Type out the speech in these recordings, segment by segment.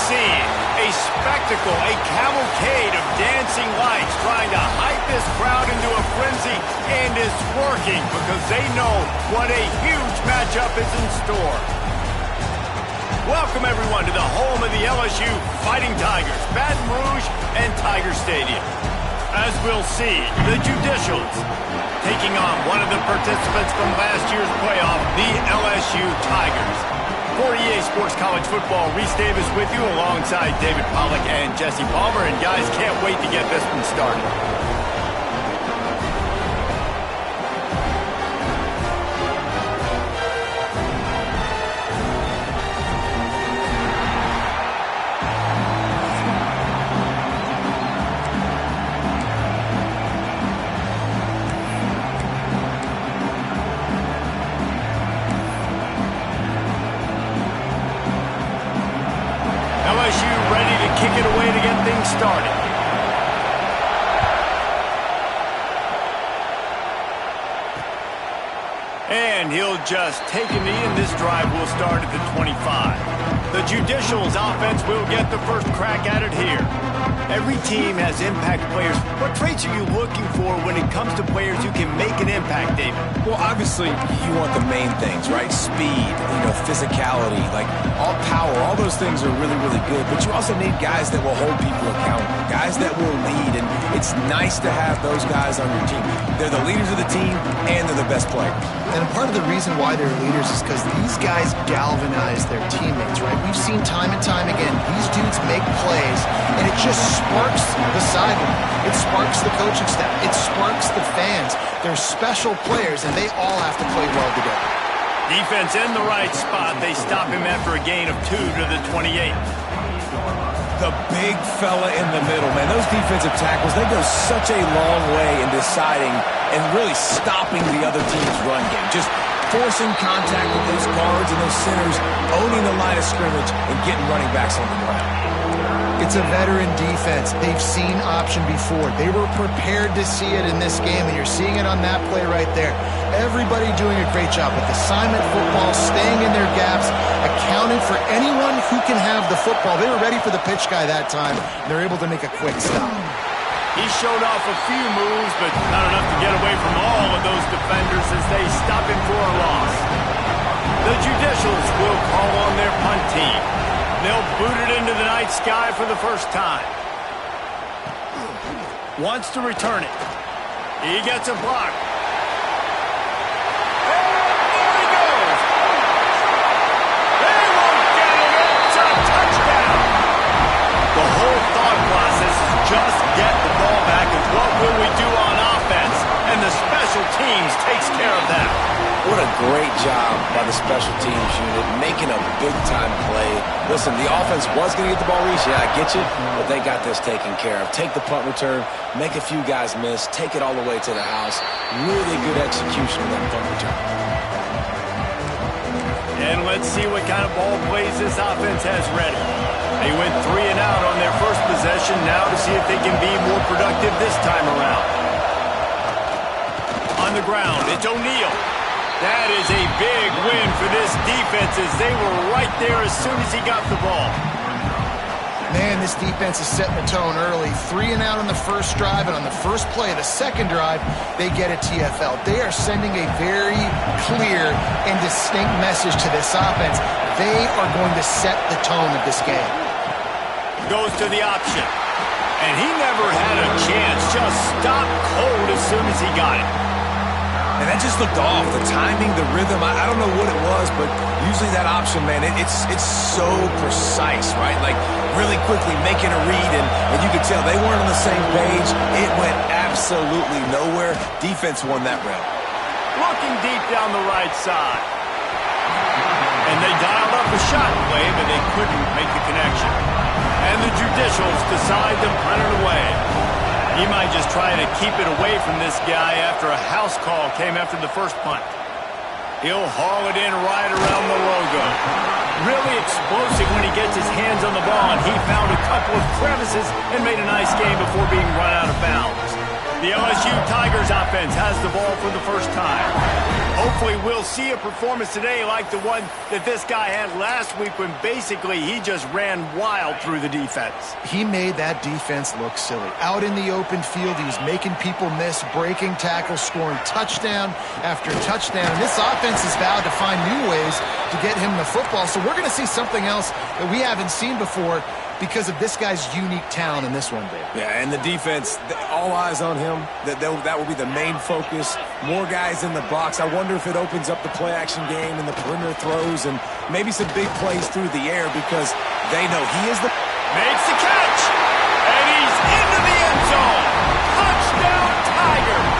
see a spectacle, a cavalcade of dancing lights trying to hype this crowd into a frenzy, and it's working because they know what a huge matchup is in store. Welcome, everyone, to the home of the LSU Fighting Tigers, Baton Rouge and Tiger Stadium. As we'll see, the Judicials taking on one of the participants from last year's playoff, the LSU Tigers. For EA Sports College Football, Reese Davis with you alongside David Pollack and Jesse Palmer. And guys, can't wait to get this one started. LSU ready to kick it away to get things started. And he'll just take a knee, and this drive will start at the 25. The Judicials offense will get the first crack at it here. Every team has impact players. What traits are you looking for when it comes to players who can make an impact, David? Well, obviously, you want the main things, right? Speed, physicality, like all power, all those things are really, really good. But you also need guys that will hold people accountable, guys that will lead. And it's nice to have those guys on your team. They're the leaders of the team, and they're the best players. And part of the reason why they're leaders is because these guys galvanize their teammates, right? We've seen time and time again, these dudes make plays, and it just sparks the sideline. It sparks the coaching staff. It sparks the fans. They're special players, and they all have to play well together. Defense in the right spot. They stop him after a gain of 2 to the 28. The big fella in the middle, man. Those defensive tackles, they go such a long way in deciding and really stopping the other team's run game. Just forcing contact with those guards and those centers, owning the line of scrimmage, and getting running backs on the ground. It's a veteran defense. They've seen option before. They were prepared to see it in this game, and you're seeing it on that play right there. Everybody doing a great job with assignment football, staying in their gaps, accounting for anyone who can have the football. They were ready for the pitch guy that time. They're able to make a quick stop. He showed off a few moves, but not enough to get away from all of those defenders as they stop him for a loss. The Judicials will call on their punt team. They'll boot it into the night sky for the first time. Wants to return it. He gets a block. And there he goes. They won't get it. It's a touchdown. The whole thought process is just get the ball back, and what will we do on offense? And the special teams takes care of that. What a great job by the special teams unit, making a big-time play. Listen, the offense was going to get the ball reached. Yeah, I get you, but they got this taken care of. Take the punt return, make a few guys miss, take it all the way to the house. Really good execution of that punt return. And let's see what kind of ball plays this offense has ready. They went 3 and out on their first possession, now to see if they can be more productive this time around. On the ground, it's O'Neal. That is a big win for this defense as they were right there as soon as he got the ball. Man, this defense is setting the tone early. 3 and out on the first drive, and on the first play of the second drive, they get a TFL. They are sending a very clear and distinct message to this offense. They are going to set the tone of this game. Goes to the option. And he never had a chance. Just stopped cold as soon as he got it. And that just looked off. The timing, the rhythm, I don't know what it was, but usually that option, man, it's so precise, right? Like really quickly making a read, and you could tell they weren't on the same page. It went absolutely nowhere. Defense won that round. Looking deep down the right side. And they dialed up a shot play, but they couldn't make the connection. And the Judicials decide to punt it away. He might just try to keep it away from this guy after a house call came after the first punt. He'll haul it in right around the logo. Really explosive when he gets his hands on the ball, and he found a couple of crevices and made a nice game before being run out of bounds. The LSU Tigers offense has the ball for the first time. Hopefully we'll see a performance today like the one that this guy had last week when basically he just ran wild through the defense. He made that defense look silly. Out in the open field, he was making people miss, breaking tackles, scoring touchdown after touchdown. And this offense has vowed to find new ways to get him the football. So we're going to see something else that we haven't seen before because of this guy's unique talent in this one, Dave. Yeah, and the defense, all eyes on him. That will be the main focus. More guys in the box. I wonder if it opens up the play-action game and the perimeter throws and maybe some big plays through the air because they know he is the... Makes the catch, and he's into the end zone. Touchdown, Tigers.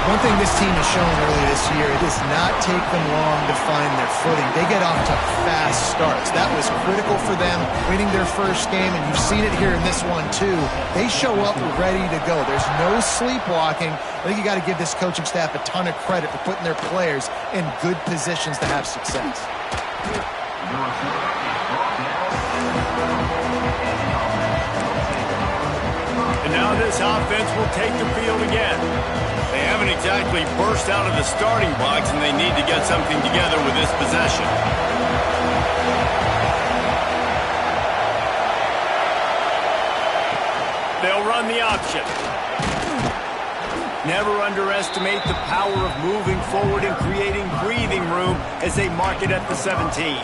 One thing this team has shown earlier this year, it does not take them long to find their footing. They get off to fast starts. That was critical for them, winning their first game, and you've seen it here in this one too. They show up ready to go. There's no sleepwalking. I think you got to give this coaching staff a ton of credit for putting their players in good positions to have success. And now this offense will take the field again. They haven't exactly burst out of the starting blocks, and they need to get something together with this possession. They'll run the option. Never underestimate the power of moving forward and creating breathing room as they mark it at the 17.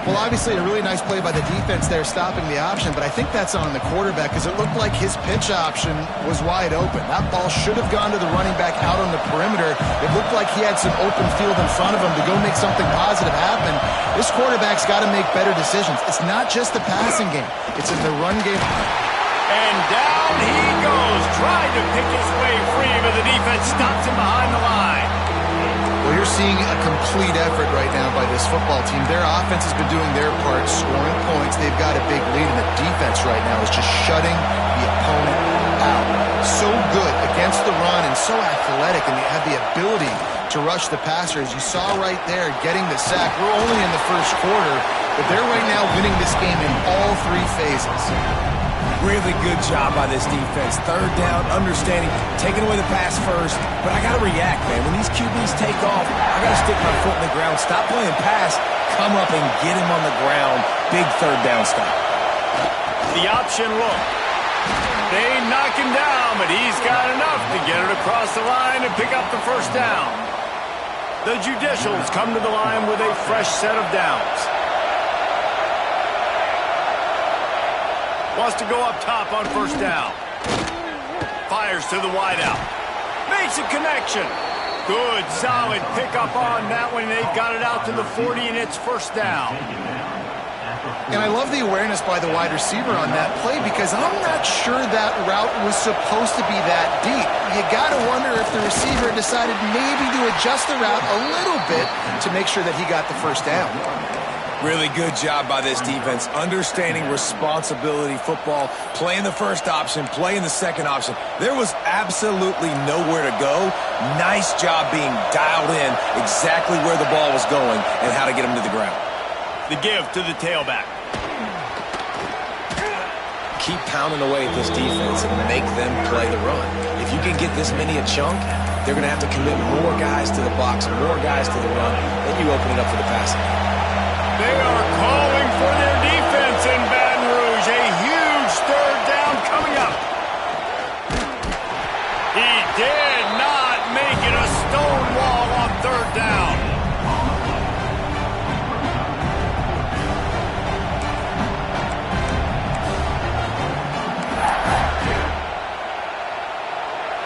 Well, obviously a really nice play by the defense there stopping the option, but I think that's on the quarterback because it looked like his pitch option was wide open. That ball should have gone to the running back out on the perimeter. It looked like he had some open field in front of him to go make something positive happen. This quarterback's got to make better decisions. It's not just the passing game. It's in the run game. And down he goes, trying to pick his way free, but the defense stops him behind the line. Well, you're seeing a complete effort right now by this football team. Their offense has been doing their part, scoring points. They've got a big lead, and the defense right now is just shutting the opponent out. So good against the run and so athletic, and they have the ability to rush the passer. As you saw right there, getting the sack. We're only in the first quarter, but they're right now winning this game in all three phases. Really good job by this defense. Third down, understanding, taking away the pass first. But I got to react, man. When these QBs take off, I got to stick my foot in the ground. Stop playing pass. Come up and get him on the ground. Big third down stop. The option look. They knock him down, but he's got enough to get it across the line and pick up the first down. The Judicials come to the line with a fresh set of downs. Wants to go up top on first down. Fires to the wideout. Makes a connection. Good, solid pickup on that one. They've got it out to the 40, and it's first down. And I love the awareness by the wide receiver on that play because I'm not sure that route was supposed to be that deep. You got to wonder if the receiver decided maybe to adjust the route a little bit to make sure that he got the first down. Really good job by this defense, understanding responsibility football, playing the first option, playing the second option. There was absolutely nowhere to go. Nice job being dialed in exactly where the ball was going and how to get him to the ground. The give to the tailback. Keep pounding away at this defense and make them play the run. If you can get this many a chunk, they're going to have to commit more guys to the box, more guys to the run, then you open it up for the passing. They are calling for their defense in Baton Rouge. A huge third down coming up. He did not make it a stone wall on third down.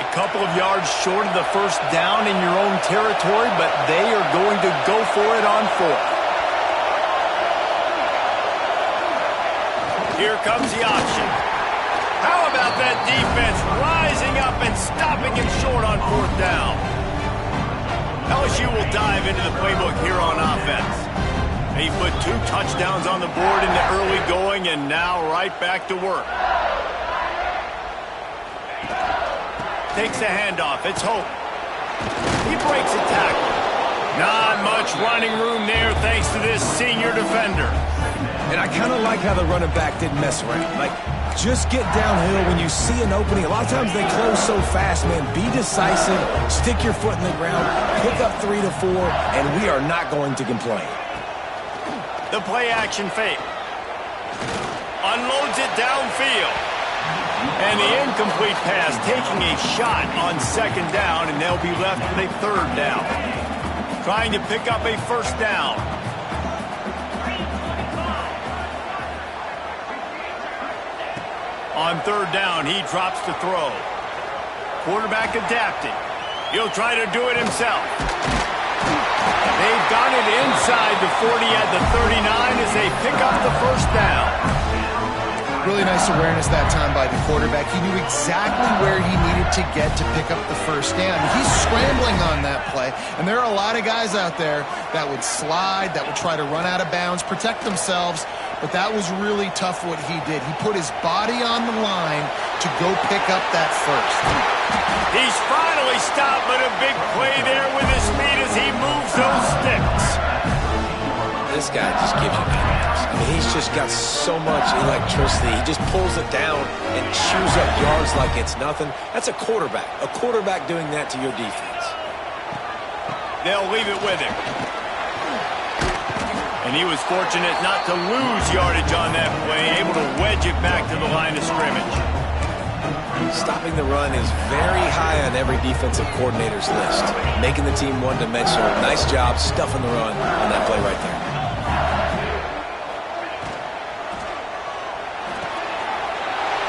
A couple of yards short of the first down in your own territory, but they are going to go for it on fourth. Here comes the option. How about that defense rising up and stopping him short on fourth down? LSU will dive into the playbook here on offense. They put 2 touchdowns on the board in the early going and now right back to work. Takes the handoff. It's Hope. He breaks a tackle. Not much running room there thanks to this senior defender. And I kind of like how the running back didn't mess around. Like, Just get downhill when you see an opening. A lot of times they close so fast, man. Be decisive, stick your foot in the ground, pick up 3 to 4, and we are not going to complain. The play action fake. Unloads it downfield. And the incomplete pass, taking a shot on second down, and they'll be left with a third down. Trying to pick up a first down. On third down, he drops to throw. Quarterback adapting. He'll try to do it himself. They've got it inside the 40 at the 39 as they pick up the first down. Really nice awareness that time by the quarterback. He knew exactly where he needed to get to pick up the first down. He's scrambling on that play, and there are a lot of guys out there that would slide, that would try to run out of bounds, protect themselves, but that was really tough what he did. He put his body on the line to go pick up that first. He's finally stopped, but a big play there with his speed as he moves those sticks. This guy just gives you nightmares. I mean, he's just got so much electricity. He just pulls it down and chews up yards like it's nothing. That's a quarterback. A quarterback doing that to your defense. They'll leave it with him. And he was fortunate not to lose yardage on that play, able to wedge it back to the line of scrimmage. Stopping the run is very high on every defensive coordinator's list. Making the team one-dimensional. Nice job stuffing the run on that play right there.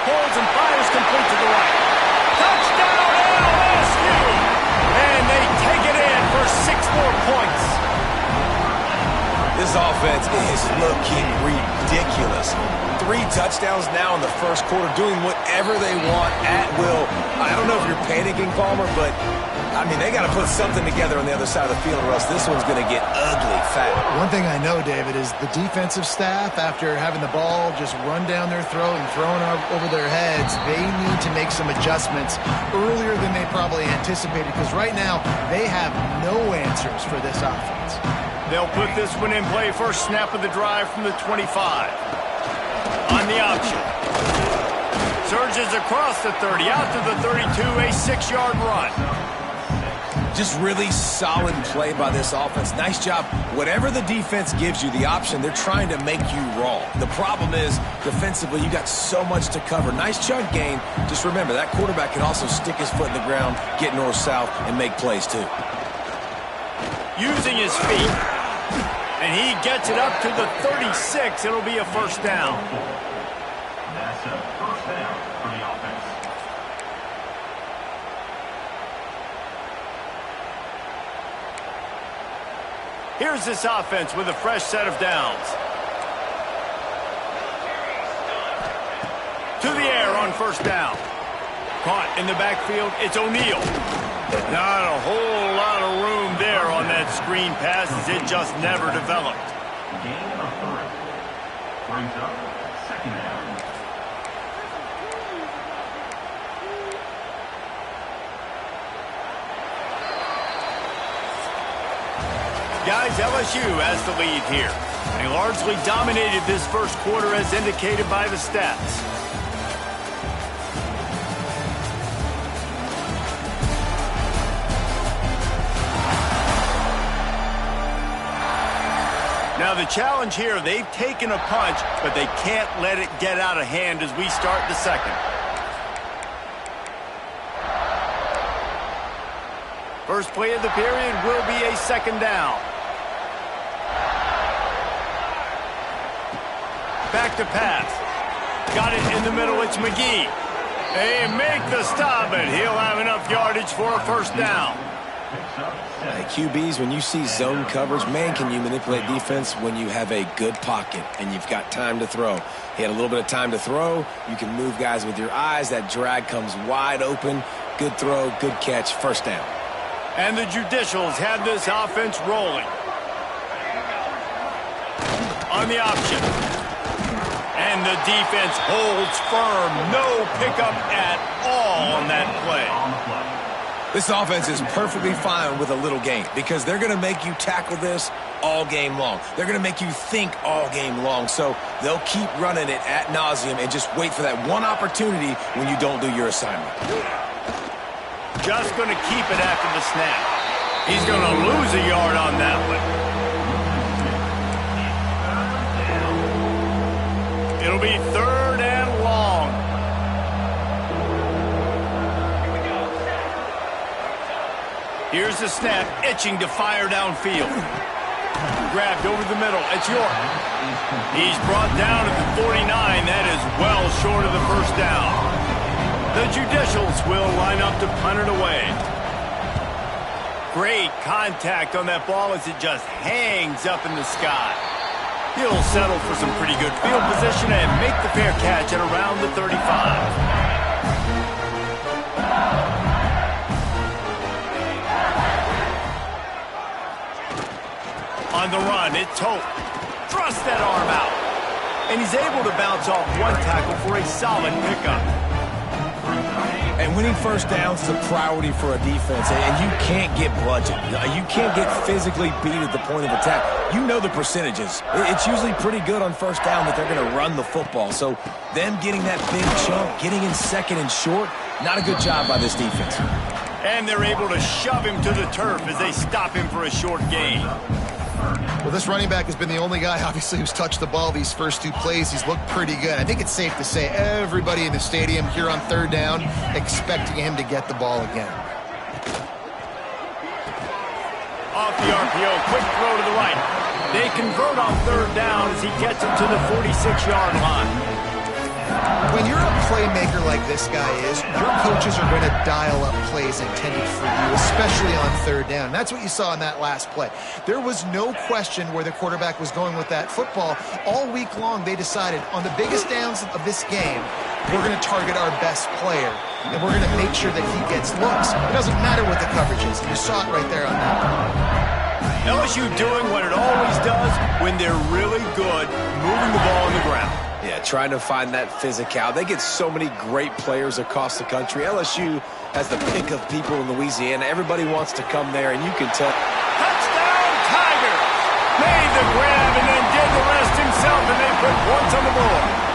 Holds and fires complete to the right. Touchdown LSU! And they take it in for 6 more points. This offense is looking ridiculous. 3 touchdowns now in the first quarter, doing whatever they want at will. I don't know if you're panicking, Palmer, but, I mean, they got to put something together on the other side of the field, or else this one's going to get ugly fast. One thing I know, David, is the defensive staff, after having the ball just run down their throat and thrown over their heads, they need to make some adjustments earlier than they probably anticipated, because right now they have no answers for this offense. They'll put this one in play. First snap of the drive from the 25. On the option. Surges across the 30, out to the 32, a 6-yard run. Just really solid play by this offense. Nice job. Whatever the defense gives you, the option, they're trying to make you wrong. The problem is, defensively, you got so much to cover. Nice chunk gain. Just remember, that quarterback can also stick his foot in the ground, get north-south, and make plays too. Using his feet. And he gets it up to the 36. It'll be a first down. That's a first down for the offense. Here's this offense with a fresh set of downs. To the air on first down. Caught in the backfield, it's O'Neal. Not a whole lot of room there on that screen pass as it just never developed. Gain of 3. Brings up second down. Guys, LSU has the lead here. They largely dominated this first quarter as indicated by the stats. Now the challenge here, they've taken a punch, but they can't let it get out of hand as we start the second. First play of the period will be a second down. Back to pass. Got it in the middle, it's McGee. They make the stop, and he'll have enough yardage for a first down. QBs, when you see zone coverage, man, can you manipulate defense when you have a good pocket and you've got time to throw. He had a little bit of time to throw. You can move guys with your eyes. That drag comes wide open. Good throw, good catch, first down. And the Judicials have this offense rolling. On the option. And the defense holds firm. No pickup at all on that play. This offense is perfectly fine with a little gain because they're going to make you tackle this all game long. They're going to make you think all game long. So they'll keep running it ad nauseum and just wait for that one opportunity when you don't do your assignment. Just going to keep it after the snap. He's going to lose a yard on that one. It'll be 3rd and long. Here's the snap, itching to fire downfield. Grabbed over the middle. It's York. He's brought down at the 49. That is well short of the first down. The Judicials will line up to punt it away. Great contact on that ball as it just hangs up in the sky. He'll settle for some pretty good field position and make the fair catch at around the 35. On the run, it's Hope. Thrust that arm out. And he's able to bounce off one tackle for a solid pickup. And winning first downs is a priority for a defense, and you can't get bludgeoned. You can't get physically beat at the point of attack. You know the percentages. It's usually pretty good on first down that they're going to run the football. So them getting that big chunk, getting in second and short, not a good job by this defense. And they're able to shove him to the turf as they stop him for a short gain. Well, this running back has been the only guy, obviously, who's touched the ball these first 2 plays. He's looked pretty good. I think it's safe to say everybody in the stadium here on 3rd down expecting him to get the ball again. Off the RPO, quick throw to the right. They convert on 3rd down as he gets it to the 46-yard line. When you're a playmaker like this guy is, your coaches are going to dial up plays intended for you, especially on 3rd down. That's what you saw in that last play. There was no question where the quarterback was going with that football. All week long, they decided on the biggest downs of this game, we're going to target our best player, and we're going to make sure that he gets looks. It doesn't matter what the coverage is. You saw it right there on that one. LSU doing what it always does when they're really good, moving the ball on the ground. Yeah, trying to find that physical. They get so many great players across the country. LSU has the pick of people in Louisiana. Everybody wants to come there, and you can tell. Touchdown, Tigers! Made the grab and then did the rest himself, and they put points on the board.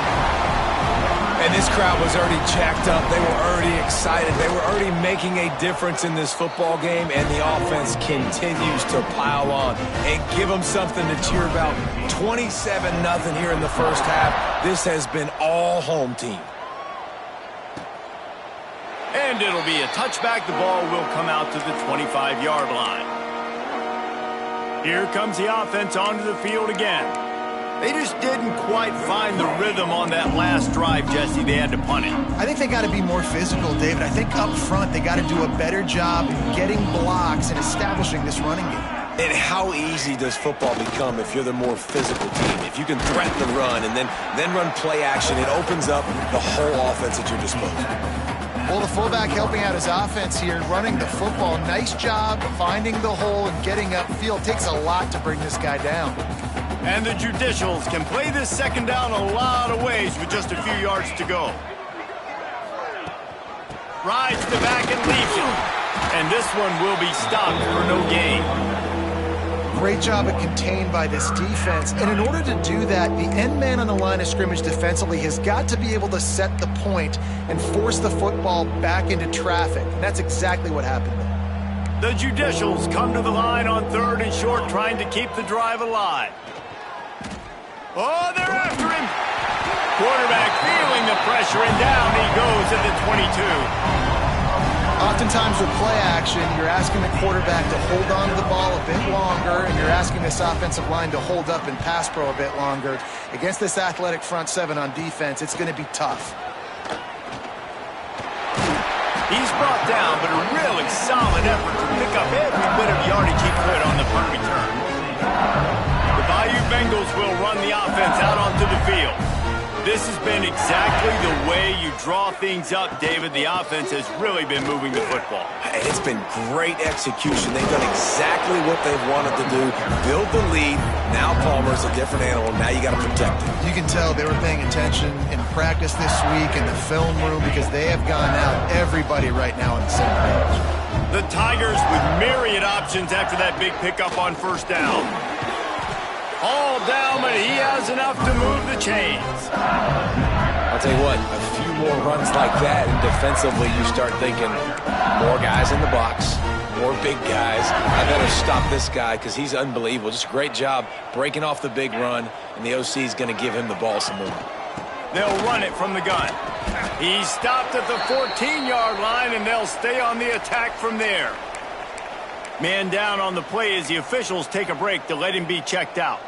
And this crowd was already jacked up. They were already excited. They were already making a difference in this football game, and the offense continues to pile on and give them something to cheer about. 27-0 here in the first half. This has been all home team. And it'll be a touchback. The ball will come out to the 25-yard line. Here comes the offense onto the field again. They just didn't quite find the rhythm on that last drive, Jesse. They had to punt it. I think they got to be more physical, David. I think up front they got to do a better job getting blocks and establishing this running game. And how easy does football become if you're the more physical team? If you can threaten the run and then run play action, it opens up the whole offense at your disposal. Well, the fullback helping out his offense here, running the football. Nice job finding the hole and getting upfield. Takes a lot to bring this guy down. And the Judicials can play this 2nd down a lot of ways with just a few yards to go. Rides the back and leaves it. And this one will be stopped for no gain. Great job of contained by this defense. And in order to do that, the end man on the line of scrimmage defensively has got to be able to set the point and force the football back into traffic. And that's exactly what happened there. The Judicials come to the line on 3rd and short, trying to keep the drive alive. Oh, they're after him. Quarterback feeling the pressure, and down he goes at the 22. Oftentimes with play action, you're asking the quarterback to hold on to the ball a bit longer, and you're asking this offensive line to hold up in pass pro a bit longer. Against this athletic front 7 on defense, it's going to be tough. He's brought down, but a really solid effort to pick up every bit of yardage he could on the punt return. The Bayou Bengals will run the offense out onto the field. This has been exactly the way you draw things up, David. The offense has really been moving the football. It's been great execution. They've done exactly what they've wanted to do. Build the lead. Now Palmer's a different animal. Now you got to protect him. You can tell they were paying attention in practice this week in the film room because they have gone out everybody right now on the same page. The Tigers with myriad options after that big pickup on first down. All down, but he has enough to move the chains. I'll tell you what, a few more runs like that, and defensively you start thinking more guys in the box, more big guys. I better stop this guy because he's unbelievable. Just a great job breaking off the big run, and the OC is going to give him the ball some more. They'll run it from the gun. He's stopped at the 14-yard line, and they'll stay on the attack from there. Man down on the play as the officials take a break to let him be checked out.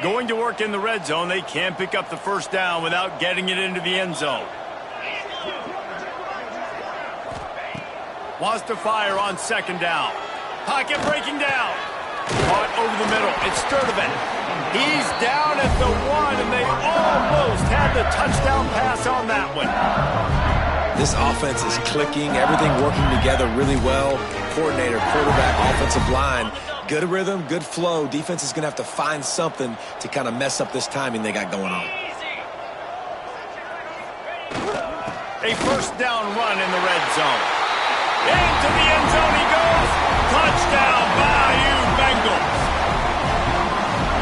Going to work in the red zone, they can pick up the first down without getting it into the end zone. Wants to fire on second down. Pocket breaking down. Caught over the middle. It's Sturdivant. He's down at the 1, and they almost had the touchdown pass on that one. This offense is clicking, everything working together really well. Coordinator, quarterback, offensive line, good rhythm, good flow. Defense is going to have to find something to kind of mess up this timing they got going on. A first down run in the red zone. Into the end zone he goes. Touchdown, Bayou Bengals.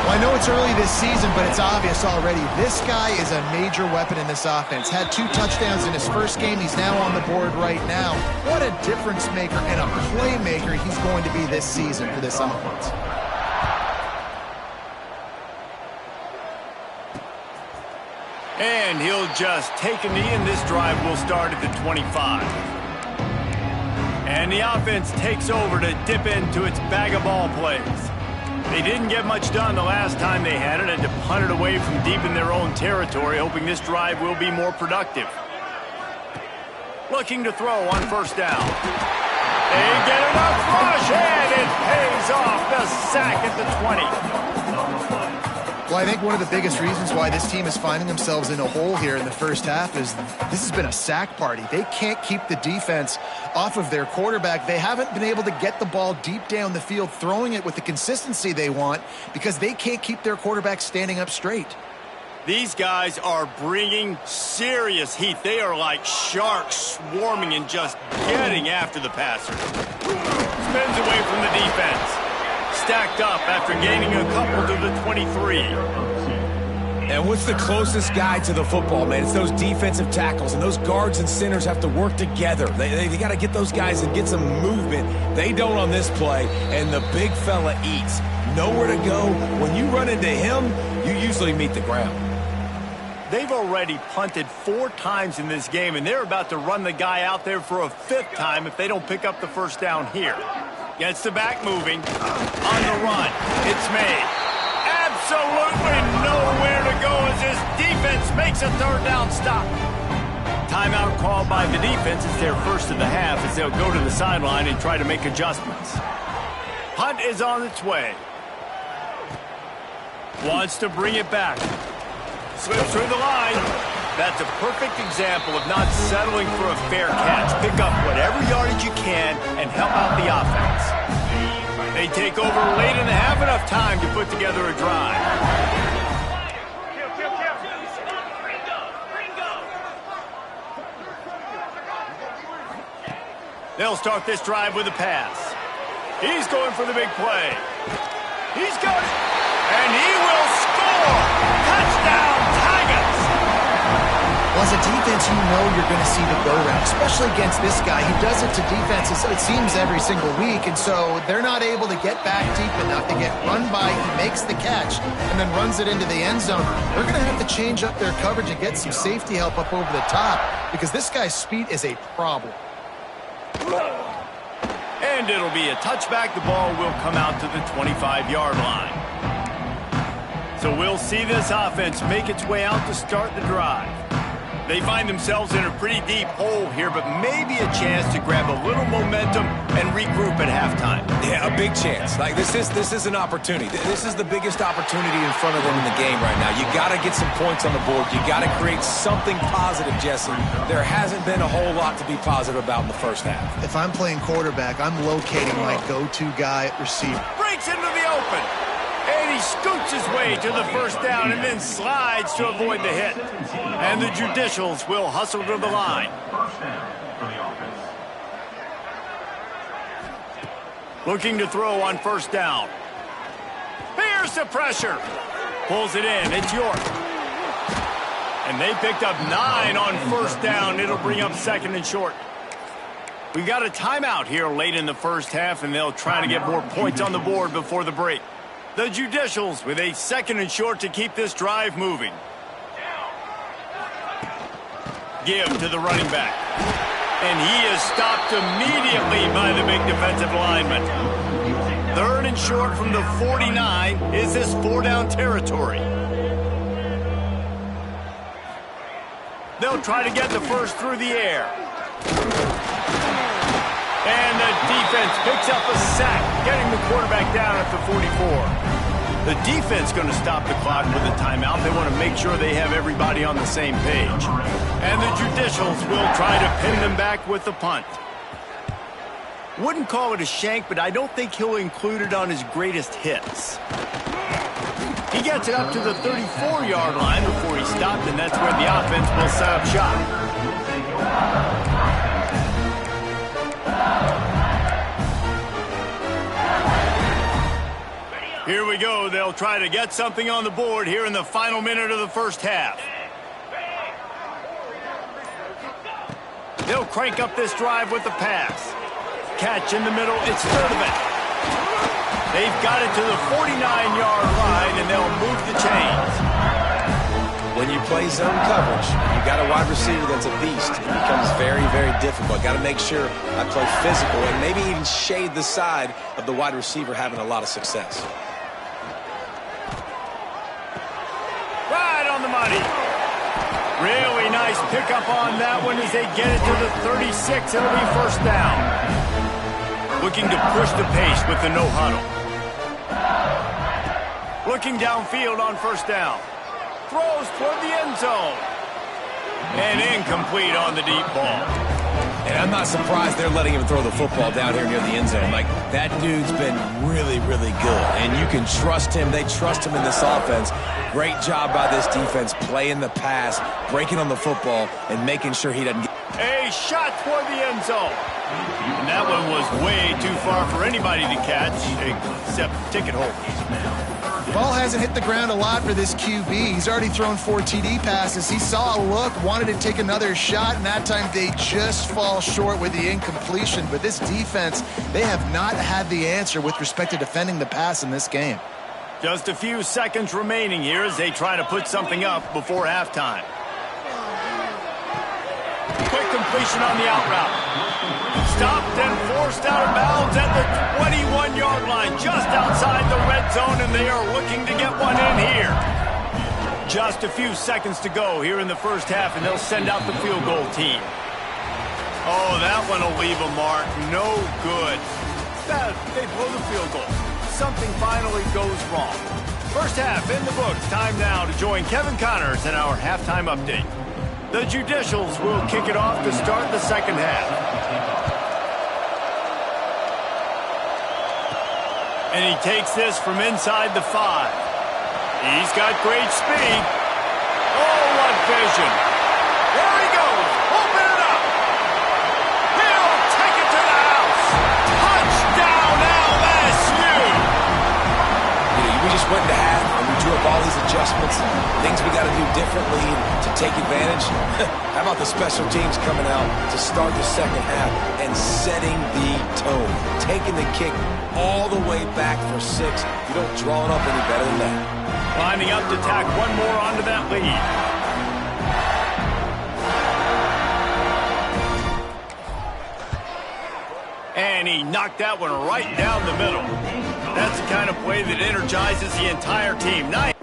Well, I know it's early this season, but it's obvious already. This guy is a major weapon in this offense. Had 2 touchdowns in his first game. He's now on the board right now. What a difference maker and a playmaker he's going to be this season for this offense. And he'll just take a knee, and this drive will start at the 25. And the offense takes over to dip into its bag of ball plays. They didn't get much done the last time they had it, and to punt it away from deep in their own territory, hoping this drive will be more productive. Looking to throw on first down. They get enough rush, and it pays off. The sack at the 20. Well, I think one of the biggest reasons why this team is finding themselves in a hole here in the first half is this has been a sack party. They can't keep the defense off of their quarterback. They haven't been able to get the ball deep down the field, throwing it with the consistency they want because they can't keep their quarterback standing up straight. These guys are bringing serious heat. They are like sharks swarming and just getting after the passer. Spins away from the defense. Stacked up after gaining a couple to the 23. And what's the closest guy to the football, man? It's those defensive tackles, and those guards and centers have to work together. They got to get those guys and get some movement. They don't on this play, and the big fella eats. Nowhere to go. When you run into him, you usually meet the ground. They've already punted 4 times in this game, and they're about to run the guy out there for a 5th time if they don't pick up the first down here. Gets the back moving. On the run. It's made. Absolutely nowhere to go as this defense makes a 3rd down stop. Timeout called by the defense. It's their first of the half as they'll go to the sideline and try to make adjustments. Hunt is on its way. Wants to bring it back. Slips through the line. That's a perfect example of not settling for a fair catch. Pick up whatever yardage you can and help out the offense. They take over late in the half, enough time to put together a drive. They'll start this drive with a pass. He's going for the big play. He's got it. And he will score. Touchdown, Tigers. Well, as a defense, you know you're going to see the go-round, especially against this guy. He does it to defenses, it seems, every single week, and so they're not able to get back deep enough to get run by. He makes the catch and then runs it into the end zone. They're going to have to change up their coverage and get some safety help up over the top because this guy's speed is a problem. And it'll be a touchback. The ball will come out to the 25-yard line. So we'll see this offense make its way out to start the drive. They find themselves in a pretty deep hole here, but maybe a chance to grab a little momentum and regroup at halftime. Yeah, a big chance. Like, this is an opportunity. This is the biggest opportunity in front of them in the game right now. You got to get some points on the board. You got to create something positive, Jesse. There hasn't been a whole lot to be positive about in the first half. If I'm playing quarterback, I'm locating my go-to guy at receiver. Breaks into the open. And he scoots his way to the first down and then slides to avoid the hit. And the Judicials will hustle to the line. First down for the offense. Looking to throw on first down. Here's the pressure. Pulls it in. It's York. And they picked up 9 on first down. It'll bring up second and short. We got a timeout here late in the first half, and they'll try to get more points on the board before the break. The Judicials with a second and short to keep this drive moving. Give to the running back. And he is stopped immediately by the big defensive lineman. Third and short from the 49. Is this 4-down territory? They'll try to get the first through the air. And the defense picks up a sack, getting the quarterback down at the 44. The defense going to stop the clock with a timeout. They want to make sure they have everybody on the same page. And the Judicials will try to pin them back with the punt. Wouldn't call it a shank, but I don't think he'll include it on his greatest hits. He gets it up to the 34-yard line before he stopped, and that's where the offense will set up shop. Here we go. They'll try to get something on the board here in the final minute of the first half. They'll crank up this drive with the pass. Catch in the middle. It's Sturdivant. They've got it to the 49-yard line, and they'll move the chains. When you play zone coverage, you got a wide receiver that's a beast. It becomes very, very difficult. Got to make sure I play physical and maybe even shade the side of the wide receiver having a lot of success. Right on the money. Really nice pickup on that one as they get it to the 36. It'll be first down. Looking to push the pace with the no huddle. Looking downfield on first down. Throws toward the end zone. And incomplete on the deep ball. And I'm not surprised they're letting him throw the football down here near the end zone. Like, that dude's been really, really good. And you can trust him. They trust him in this offense. Great job by this defense playing the pass, breaking on the football, and making sure he doesn't get... A shot toward the end zone. And that one was way too far for anybody to catch, except ticket holders. Ball hasn't hit the ground a lot for this QB. He's already thrown 4 TD passes. He saw a look, wanted to take another shot, and that time they just fall short with the incompletion. But this defense, they have not had the answer with respect to defending the pass in this game. Just a few seconds remaining here as they try to put something up before halftime. Quick completion on the out route. Stopped and forced out of bounds at the 21-yard line, just outside the red zone, and they are looking to get one in here. Just a few seconds to go here in the first half, and they'll send out the field goal team. Oh, that one will leave a mark. No good. They blow the field goal. Something finally goes wrong. First half in the books. Time now to join Kevin Connors in our halftime update. The Judicials will kick it off to start the second half. And he takes this from inside the 5. He's got great speed. Oh, what vision. There he goes. Open it up. He'll take it to the house. Touchdown, LSU. We just went into half, and we drew up all these adjustments, things we got to do differently to take advantage. How about the special teams coming out to start the second half and setting the tone, taking the kick all the way back for 6. You don't draw it up any better than that. Lining up to tack one more onto that lead. And he knocked that one right down the middle. That's the kind of play that energizes the entire team. Nice.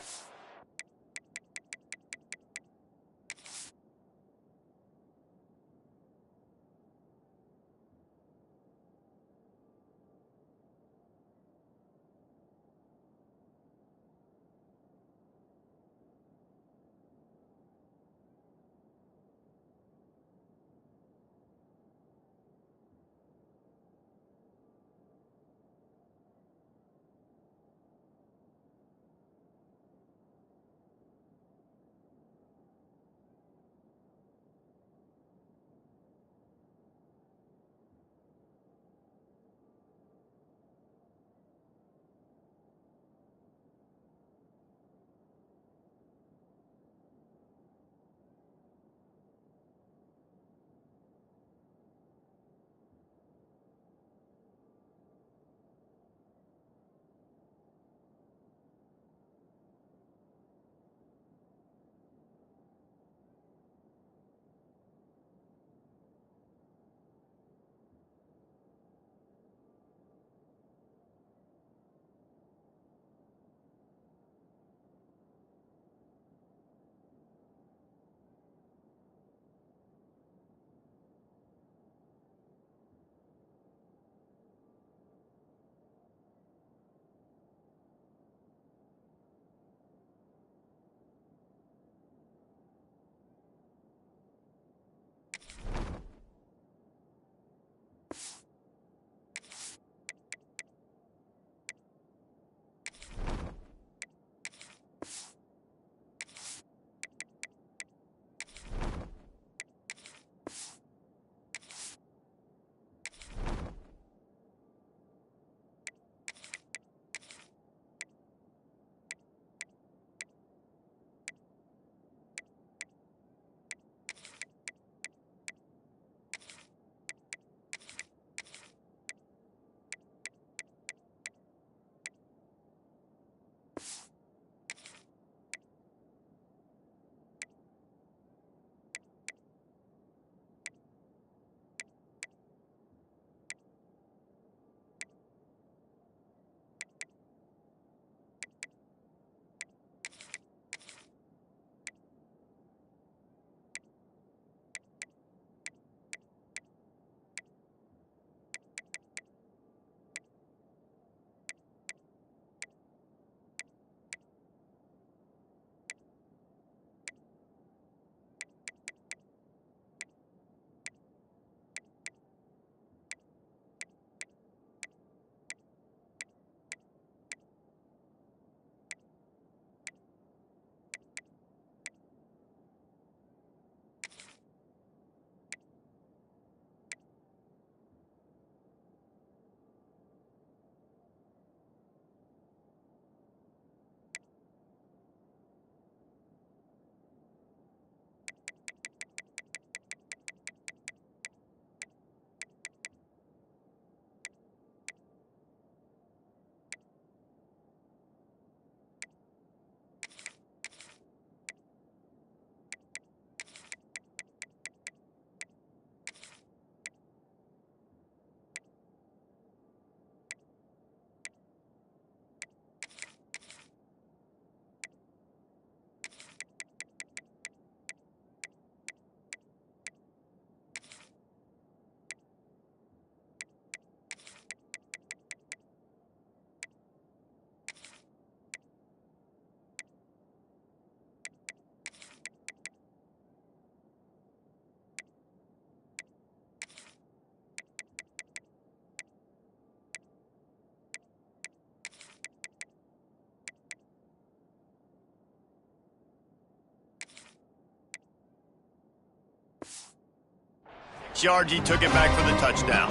6 yards, he took it back for the touchdown.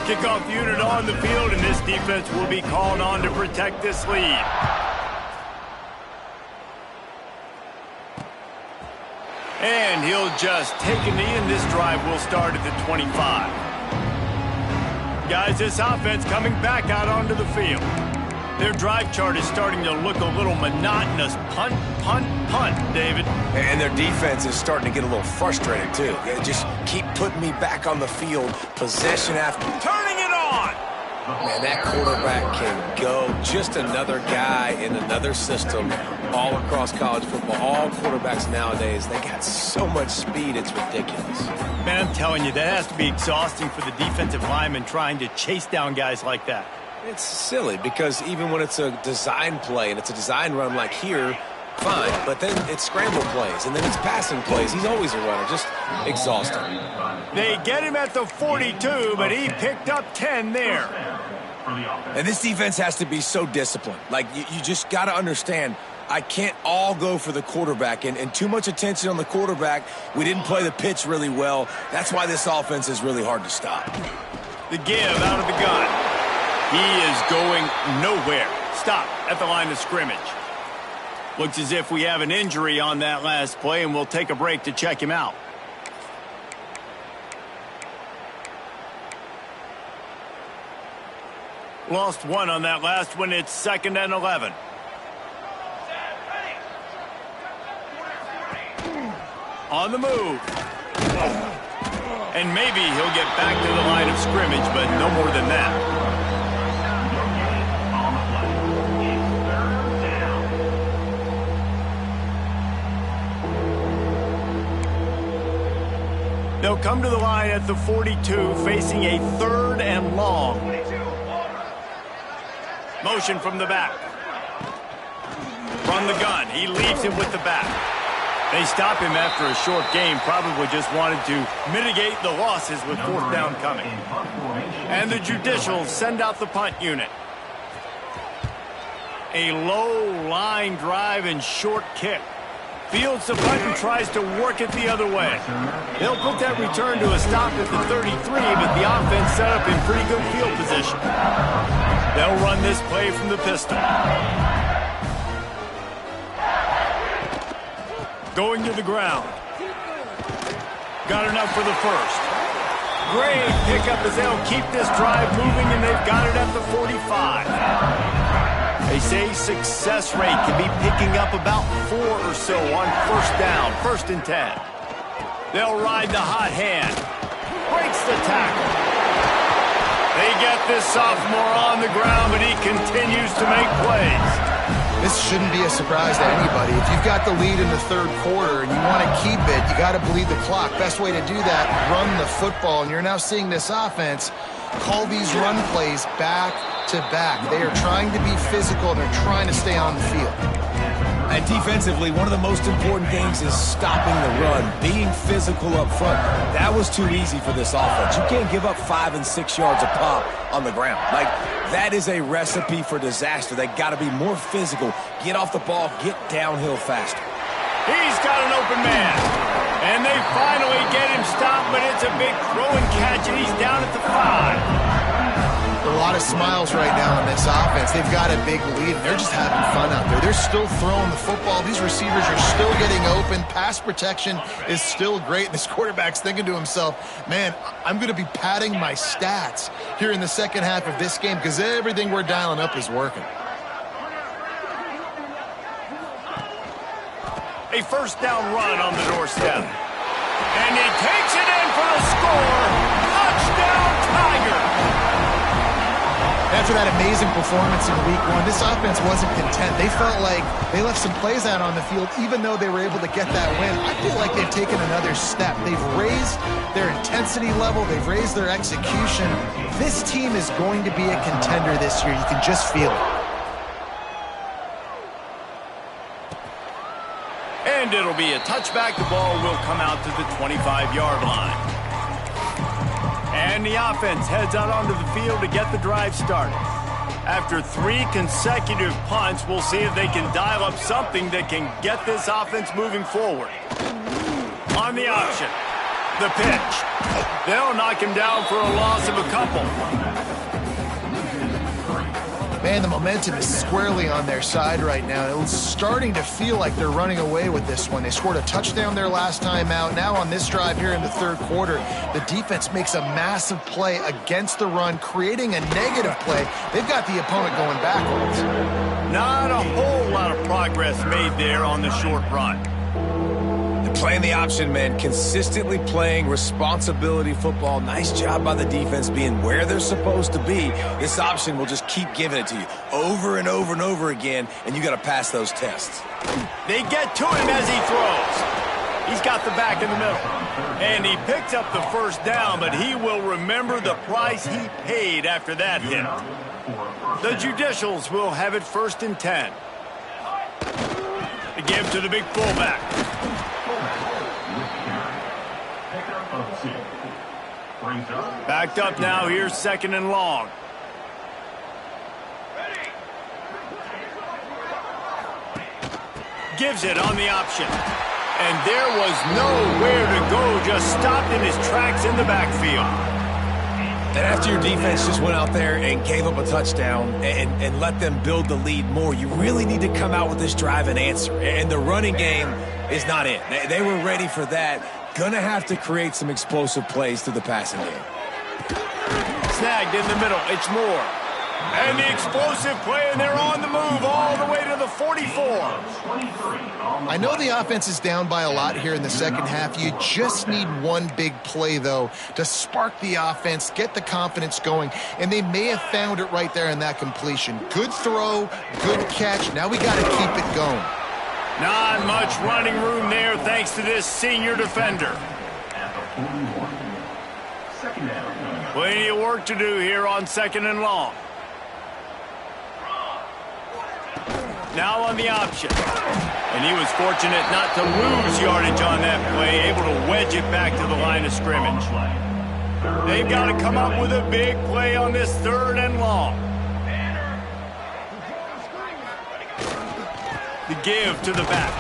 Kickoff unit on the field, and this defense will be called on to protect this lead. And he'll just take a knee, and this drive will start at the 25. Guys, this offense coming back out onto the field. Their drive chart is starting to look a little monotonous. Punt, punt, punt, David. And their defense is starting to get a little frustrated, too. They just keep putting me back on the field, possession after. Turning it on! Man, that quarterback can go. Just another guy in another system all across college football. All quarterbacks nowadays, they got so much speed, it's ridiculous. Man, I'm telling you, that has to be exhausting for the defensive lineman trying to chase down guys like that. It's silly because even when it's a design play and it's a design run like here, fine, but then it's scramble plays and then it's passing plays. He's always a runner, just exhausting. They get him at the 42, but he picked up 10 there. And this defense has to be so disciplined. Like, you just got to understand, I can't all go for the quarterback, and too much attention on the quarterback. We didn't play the pitch really well. That's why this offense is really hard to stop. The give out of the gun. He is going nowhere. Stop at the line of scrimmage. Looks as if we have an injury on that last play, and we'll take a break to check him out. Lost one on that last one. It's 2nd and 11. On the move. And maybe he'll get back to the line of scrimmage, but no more than that. They'll come to the line at the 42, facing a 3rd and long. Motion from the back. From the gun, he leaves him with the back. They stop him after a short game, probably just wanted to mitigate the losses with 4th down coming. And the Judicials send out the punt unit. A low line drive and short kick. Fields the punt and tries to work it the other way. They'll put that return to a stop at the 33, but the offense set up in pretty good field position. They'll run this play from the pistol. Going to the ground. Got enough for the first. Great pickup as they'll keep this drive moving, and they've got it at the 45. They say success rate can be picking up about 4 or so on 1st down, 1st and 10. They'll ride the hot hand. Breaks the tackle. They get this sophomore on the ground, but he continues to make plays. This shouldn't be a surprise to anybody. If you've got the lead in the 3rd quarter and you want to keep it, you got to bleed the clock. Best way to do that, run the football. And you're now seeing this offense call these run plays back to back. They are trying to be physical, and they're trying to stay on the field. And defensively, one of the most important things is stopping the run, being physical up front. That was too easy for this offense. You can't give up 5 and 6 yards a pop on the ground. Like, that is a recipe for disaster. They got to be more physical, get off the ball, get downhill faster. He's got an open man. And they finally get him stopped, but it's a big throw and catch, and he's down at the 5. A lot of smiles right now on this offense. They've got a big lead, and they're just having fun out there. They're still throwing the football. These receivers are still getting open. Pass protection is still great. This quarterback's thinking to himself, man, I'm going to be padding my stats here in the second half of this game because everything we're dialing up is working. A 1st down run on the doorstep. And he takes it in for the score. Touchdown, Tiger! After that amazing performance in Week 1, this offense wasn't content. They felt like they left some plays out on the field, even though they were able to get that win. I feel like they've taken another step. They've raised their intensity level. They've raised their execution. This team is going to be a contender this year. You can just feel it. And it'll be a touchback. The ball will come out to the 25-yard line. And the offense heads out onto the field to get the drive started. After 3 consecutive punts, we'll see if they can dial up something that can get this offense moving forward. On the option. The pitch. They'll knock him down for a loss of a couple. Man, the momentum is squarely on their side right now. It's starting to feel like they're running away with this one. They scored a touchdown their last time out. Now on this drive here in the third quarter, the defense makes a massive play against the run, creating a negative play. They've got the opponent going backwards. Not a whole lot of progress made there on the short run. Playing the option, man, consistently playing responsibility football. Nice job by the defense being where they're supposed to be. This option will just keep giving it to you over and over and over again, and you got to pass those tests. They get to him as he throws. He's got the back in the middle. And he picks up the first down, but he will remember the price he paid after that hit. The Judicials will have it 1st and 10. The give to the big fullback. Backed up now. Here's 2nd and long. Gives it on the option. And there was nowhere to go. Just stopped in his tracks in the backfield. And after your defense just went out there and gave up a touchdown and let them build the lead more, you really need to come out with this drive and answer. And the running game is not it. They were ready for that. Gonna have to create some explosive plays through the passing game. Snagged in the middle. It's Moore. And the explosive play, and they're on the move all the way to the 44. I know the offense is down by a lot here in the second half. You just need one big play, though, to spark the offense, get the confidence going, and they may have found it right there in that completion. Good throw, good catch. Now we got to keep it going. Not much running room there thanks to this senior defender. Plenty of work to do here on 2nd and long. Now on the option. And he was fortunate not to lose yardage on that play, able to wedge it back to the line of scrimmage. They've got to come up with a big play on this 3rd and long. The give to the back.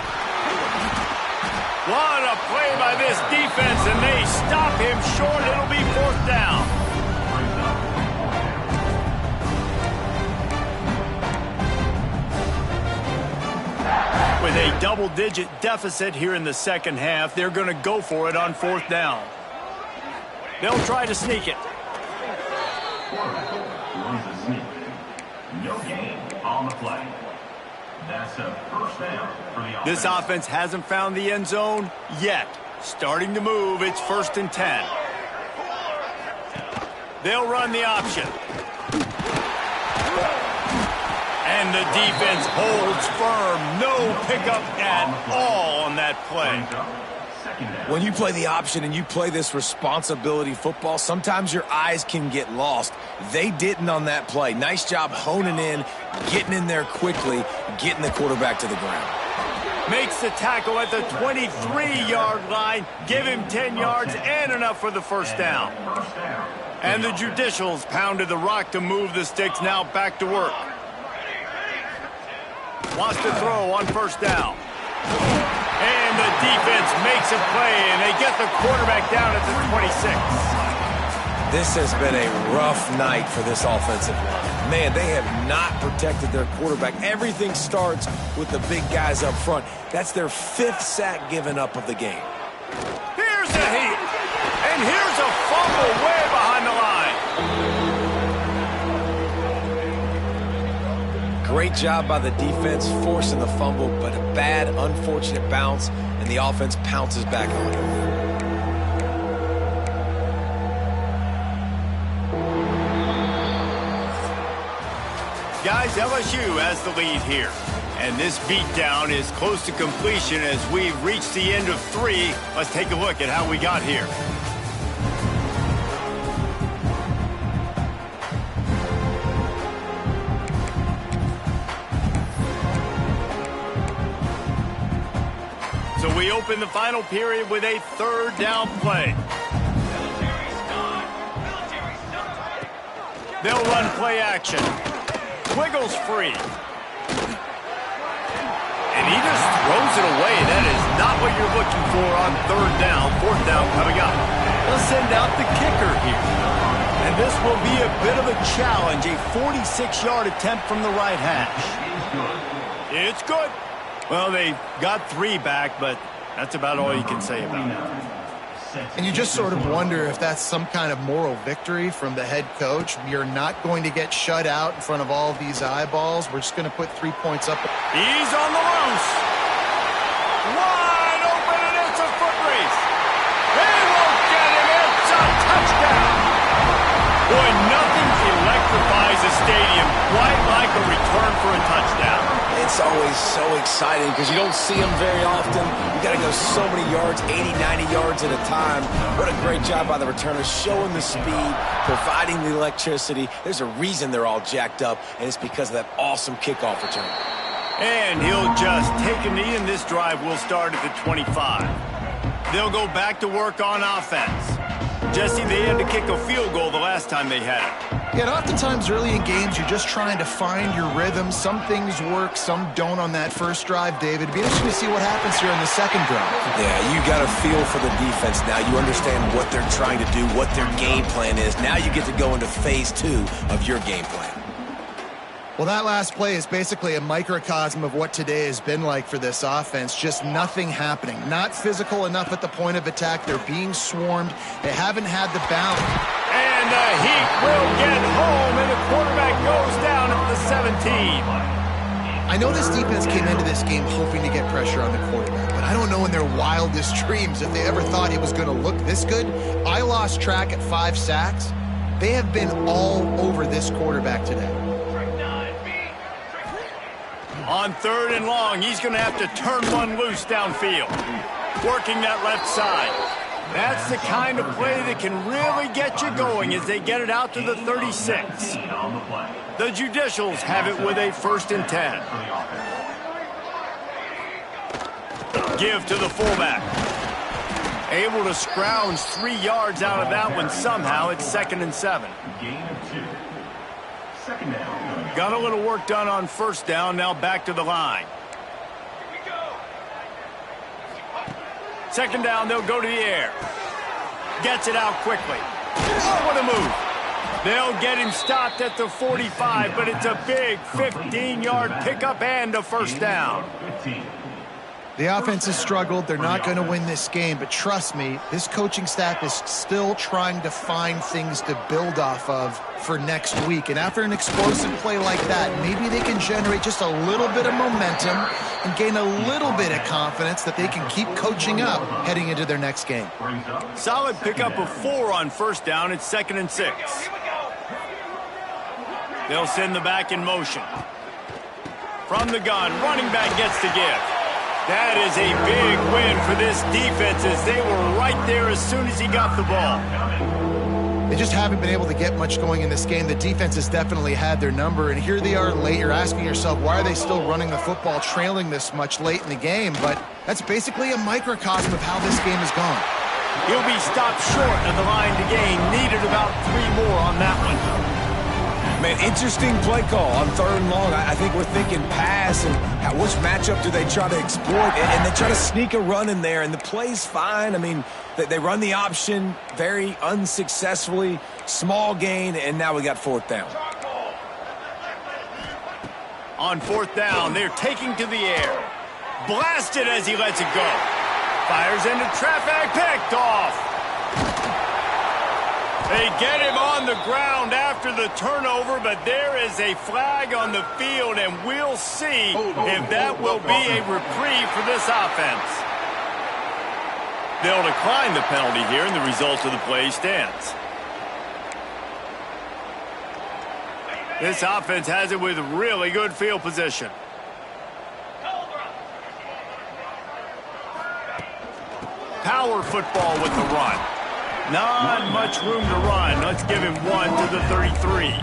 What a play by this defense, and they stop him short. It'll be 4th down. With a double-digit deficit here in the second half, they're going to go for it on 4th down. They'll try to sneak it. No gain on the play. That's a 1st down for the offense. This offense hasn't found the end zone yet. Starting to move, it's 1st and 10. They'll run the option. And the defense holds firm. No pickup at all on that play. When you play the option and you play this responsibility football, sometimes your eyes can get lost. They didn't on that play. Nice job honing in, getting in there quickly, getting the quarterback to the ground. Makes the tackle at the 23-yard line. Give him 10 yards and enough for the 1st down. And the Judicials pounded the rock to move the sticks. Now back to work. Wants to throw on 1st down. And the defense makes a play, and they get the quarterback down at the 26. This has been a rough night for this offensive line. Man, they have not protected their quarterback. Everything starts with the big guys up front. That's their 5th sack given up of the game. Here's a hit, and here's a fumble way behind the line. Great job by the defense forcing the fumble, but a bad, unfortunate bounce, and the offense pounces back on it. Guys, LSU has the lead here. And this beatdown is close to completion as we've reached the end of 3. Let's take a look at how we got here. So we open the final period with a 3rd down play. They'll run play action. Wiggles free. And he just throws it away. That is not what you're looking for on third down. Fourth down coming up. They'll send out the kicker here. And this will be a bit of a challenge, a 46-yard attempt from the right hash. It's good. Well, they got 3 back, but that's about all you can say about it. And you just sort of wonder if that's some kind of moral victory from the head coach. You're not going to get shut out in front of all of these eyeballs. We're just going to put 3 points up. He's on the loose. Wide open, and it's a foot race. They won't get him. It's a touchdown. Boy, nothing electrifies a stadium quite like a return for a touchdown. It's always so exciting because you don't see them very often. You got to go so many yards, 80, 90 yards at a time. What a great job by the returners, showing the speed, providing the electricity. There's a reason they're all jacked up, and it's because of that awesome kickoff return. And he'll just take a knee, and this drive will start at the 25. They'll go back to work on offense. Jesse, they had to kick a field goal the last time they had it. Yeah, and oftentimes early in games, you're just trying to find your rhythm. Some things work, some don't on that first drive, David. It'd be interesting to see what happens here in the second drive. Yeah, you got a feel for the defense now. You understand what they're trying to do, what their game plan is. Now you get to go into phase 2 of your game plan. Well, that last play is basically a microcosm of what today has been like for this offense. Just nothing happening. Not physical enough at the point of attack. They're being swarmed. They haven't had the balance. And the Heat will get home, and the quarterback goes down at the 17. I know this defense came into this game hoping to get pressure on the quarterback, but I don't know in their wildest dreams if they ever thought he was going to look this good. I lost track at 5 sacks. They have been all over this quarterback today. On 3rd and long, he's going to have to turn one loose downfield. Working that left side. That's the kind of play that can really get you going as they get it out to the 36. The Judicials have it with a 1st and 10. Give to the fullback. Able to scrounge 3 yards out of that one somehow. It's 2nd and 7. Got a little work done on 1st down. Now back to the line. 2nd down, they'll go to the air. Gets it out quickly. Oh, what a move. They'll get him stopped at the 45, but it's a big 15-yard pickup and a 1st down. The offense has struggled. They're not going to win this game, but trust me, this coaching staff is still trying to find things to build off of for next week. And after an explosive play like that, maybe they can generate just a little bit of momentum and gain a little bit of confidence that they can keep coaching up heading into their next game. Solid pickup of 4 on 1st down. It's 2nd and 6. They'll send the back in motion. From the gun, running back gets the give. That is a big win for this defense as they were right there as soon as he got the ball. They just haven't been able to get much going in this game. The defense has definitely had their number, and here they are late. You're asking yourself, why are they still running the football, trailing this much late in the game? But that's basically a microcosm of how this game has gone. He'll be stopped short of the line to gain. Needed about 3 more on that one. Man, interesting play call on 3rd and long. I think we're thinking pass, and which matchup do they try to exploit? And they try to sneak a run in there, and the play's fine. I mean, they run the option very unsuccessfully, small gain, and now we got 4th down. On 4th down, they're taking to the air. Blasted as he lets it go. Fires into traffic, picked off. They get him on the ground after the turnover, but there is a flag on the field, and we'll see if that will be a reprieve for this offense. They'll decline the penalty here, and the result of the play stands. This offense has it with really good field position. Power football with the run. Not much room to run. Let's give him 1 to the 33.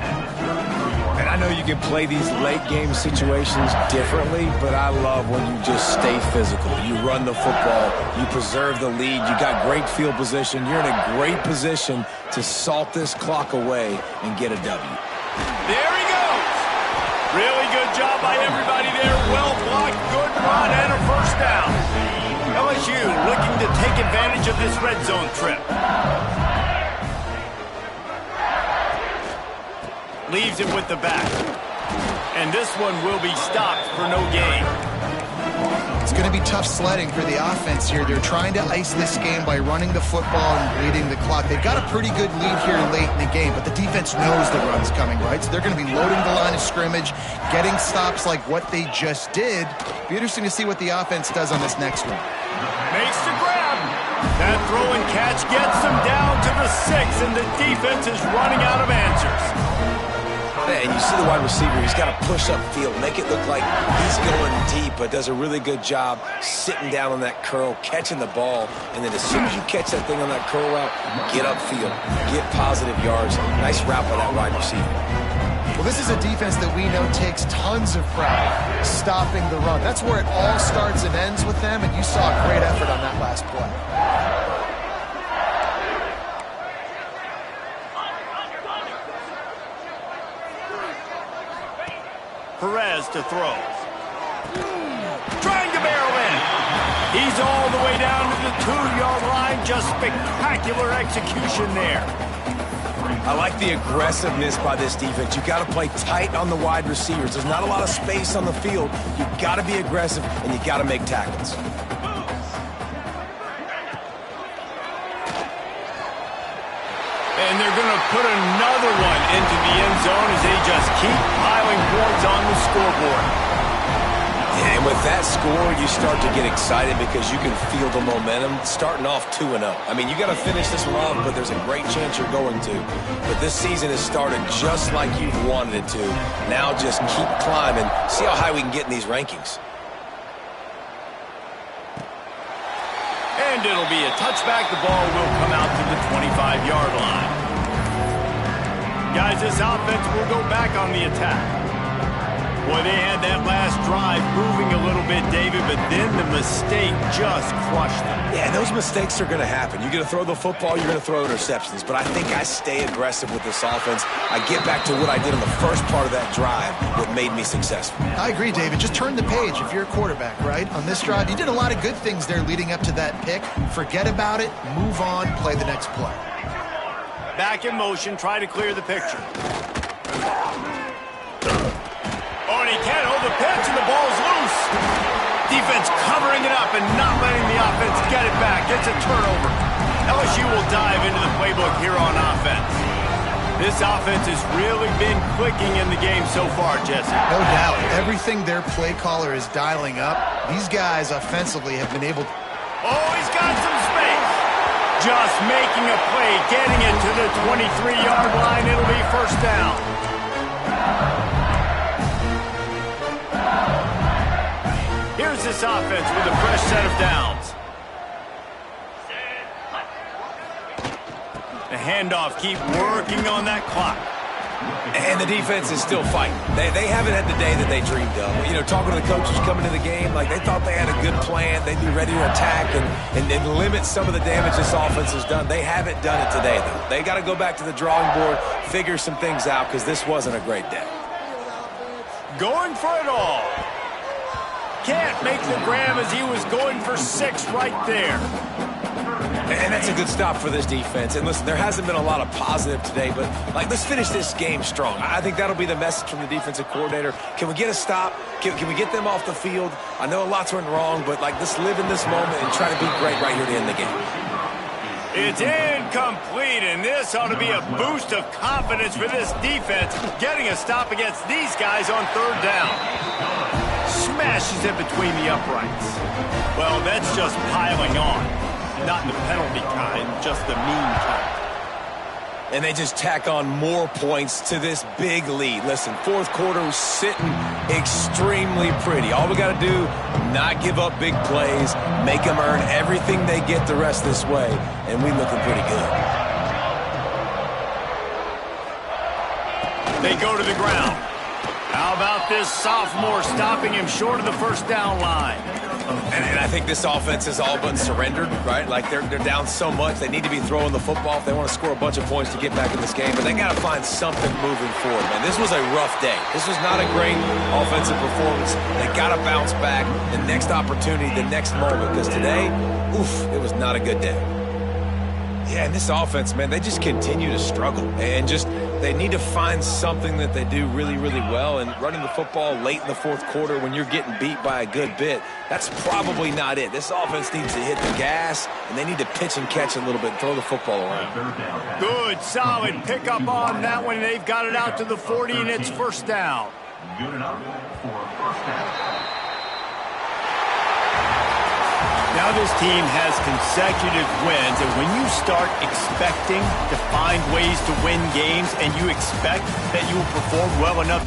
And I know you can play these late game situations differently, but I love when you just stay physical. You run the football, you preserve the lead, you got great field position. You're in a great position to salt this clock away and get a W. There he goes. Really good job by everybody there. Well blocked, good run, and a first down. LSU looking to take advantage of this red zone trip. Leaves it with the back. And this one will be stopped for no gain. It's going to be tough sledding for the offense here. They're trying to ice this game by running the football and bleeding the clock. They've got a pretty good lead here late in the game, but the defense knows the run's coming, right? So they're going to be loading the line of scrimmage, getting stops like what they just did. Be interesting to see what the offense does on this next one. Makes the grab. That throw and catch gets them down to the 6, and the defense is running out of answers. And you see the wide receiver, he's got to push upfield, make it look like he's going deep, but does a really good job sitting down on that curl, catching the ball, and then as soon as you catch that thing on that curl route, get upfield, get positive yards. Nice route by that wide receiver. Well, this is a defense that we know takes tons of pride stopping the run. That's where it all starts and ends with them, and you saw a great effort on that last play. Perez to throw. Trying to barrel in. He's all the way down to the 2-yard line. Just spectacular execution there. I like the aggressiveness by this defense. You've got to play tight on the wide receivers. There's not a lot of space on the field. You've got to be aggressive, and you've got to make tackles. And they're going to put another one into the end zone as they just keep piling points on the scoreboard. Yeah, and with that score, you start to get excited because you can feel the momentum starting off 2-0. I mean, you got to finish this one off, but there's a great chance you're going to. But this season has started just like you've wanted it to. Now just keep climbing. See how high we can get in these rankings. And it'll be a touchback. The ball will come out to the 25-yard line. Guys, this offense will go back on the attack. Boy, they had that last drive moving a little bit, David, but then the mistake just crushed them. Yeah, those mistakes are going to happen. You're going to throw the football, you're going to throw interceptions. But I think I stay aggressive with this offense. I get back to what I did in the first part of that drive that made me successful. I agree, David. Just turn the page if you're a quarterback, right? On this drive, you did a lot of good things there leading up to that pick. Forget about it, move on, play the next play. Back in motion, try to clear the picture. Oh, and he can't hold the pitch, and the ball's loose. Defense covering it up and not letting the offense get it back. It's a turnover. LSU will dive into the playbook here on offense. This offense has really been clicking in the game so far, Jesse. No doubt. Everything their play caller is dialing up, these guys offensively have been able to... Oh, he's got some space. Just making a play, getting it to the 23-yard line. It'll be first down. Here's this offense with a fresh set of downs. The handoff, keep working on that clock. And the defense is still fighting. They haven't had the day that they dreamed of. You know, talking to the coaches coming to the game, like they thought they had a good plan. They'd be ready to attack and limit some of the damage this offense has done. They haven't done it today, though. They got to go back to the drawing board, figure some things out, because this wasn't a great day. Going for it all. Can't make the grab as he was going for 6 right there. And that's a good stop for this defense. And listen, there hasn't been a lot of positive today, but like, let's finish this game strong. I think that'll be the message from the defensive coordinator. Can we get a stop? Can we get them off the field? I know a lot's went wrong, but like, let's live in this moment and try to be great right here to end the game. It's incomplete, and this ought to be a boost of confidence for this defense, getting a stop against these guys on 3rd down. Smashes it between the uprights. Well, that's just piling on. Not the penalty kind, just the mean kind. And they just tack on more points to this big lead. Listen, 4th quarter was sitting extremely pretty. All we got to do, not give up big plays, make them earn everything they get the rest this way, and we looking pretty good. They go to the ground. How about this sophomore stopping him short of the first down line? And I think this offense is all but surrendered, right? Like they're down so much. They need to be throwing the football if they want to score a bunch of points to get back in this game. But they got to find something moving forward, man. This was a rough day. This was not a great offensive performance. They got to bounce back the next opportunity, the next moment. Because today, it was not a good day. Yeah, and this offense, man, they just continue to struggle. And just they need to find something that they do really, really well. And running the football late in the fourth quarter when you're getting beat by a good bit, that's probably not it. This offense needs to hit the gas, and they need to pitch and catch a little bit and throw the football around. Good, solid pickup on that one. They've got it out to the 40, and it's first down. Good enough for first down. Now this team has consecutive wins, and when you start expecting to find ways to win games and you expect that you will perform well enough